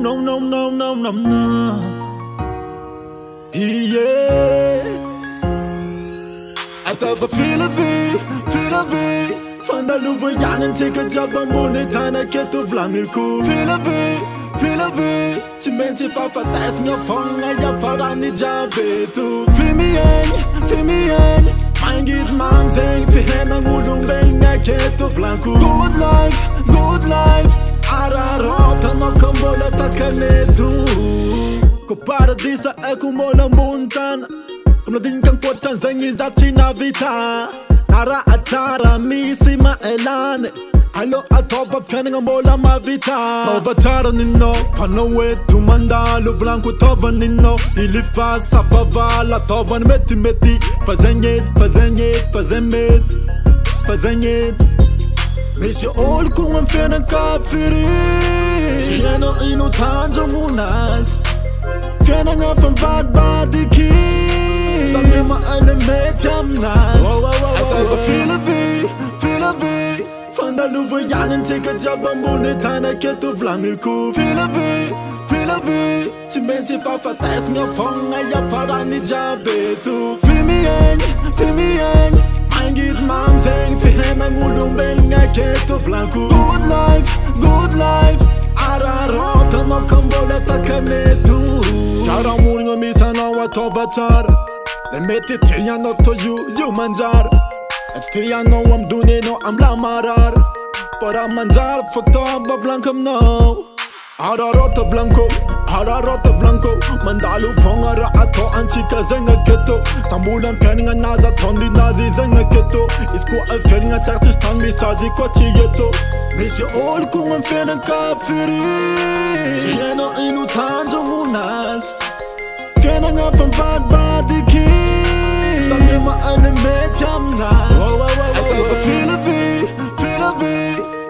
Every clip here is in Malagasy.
No, no, no, no, no, no. Yeah. Atava feel a V. Fanda luva yanan tika jaba mone tana keto vlangiku. Feel a V. Chimenti fafa tas nga fonga ya parani jabetu. Feel me yang. Mangit mamzeng fihena ngulung benga keto vlanku. Good life. Ararota no kambola takanetu. Ko paradisa aku mola montana. Kung natin kang kwatang zangin dati na vita. Ara atara misi maelane. Alo atoba pianing mola mavita. Tova tara nino panowe tumandalo blanco tova nino. Ilifa safavala tova meti. Fazanyet. Miss you all kung ang fena kafiri. Siya no ino tanjo munas. Fena nga from bad ki. Sabi ma-animate nas. Atava feel a V. Fanda luva yanan tika jaba mune tana keto vlangiku. Feel a V. Chimenti fafa tas nga fonga ya parani jabetu. Feel me yang. Mangit mamzeng fihena ngulung benga keto vlanku. Good life. Ararota no kambola takanetu. Chara muringo misana watova chara. Lemete tiya no to you manjar. It's tiya no I'm dune no I'm lamarar. Para manjar fakta blankam no. Ararota blanco. Mandalu fongara ato anchika zenga keto. Sambulan pianinga naza tondi nazi zenga keto. Isku alferinga chachis tangi sazi kwa chiyeto. Misi all kung ang fena kafiri. Sieno inu tanjo munas. Fena nga from bad ki. Sabi ma-animate nas. Atava feel a V.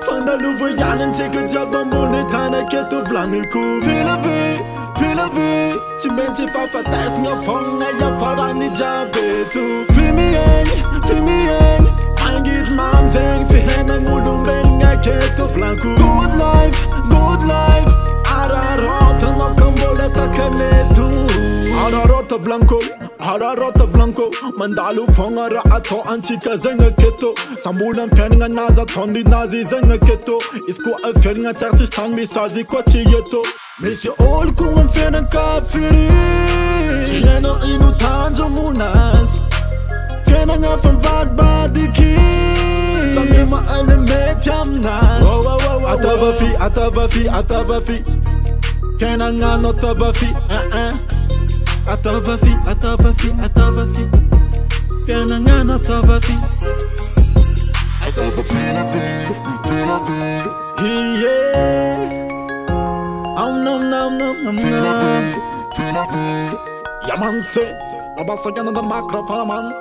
Fanda luva yanan tika jaba mune tana keto vlangiku. Feel a V. Chimenti fafa tas nga fonga ya parani jabetu. Feel me yang. Mangit mamzeng fihena ngulung benga keto vlanku. Good life. Ararota no kambola takanetu. Ararota blanco. Mandalu fongara ato anchika zenga keto. Sambulan pianinga naza tondi nazi zenga keto. Isku alferinga chachis tangi sazi kwa chiyeto. Miss you all kung ang fena kafiri. Sieno inu tanjo munas. Fena nga from bad ki. Sabi ma-animate nas. Atava fi. Fena nga no tava fi. Atava fi. Fena nga no tava fi. Atava feel a V. Yeah. Oh no. Feel a V. Yaman se. Abasa gana da makra para man.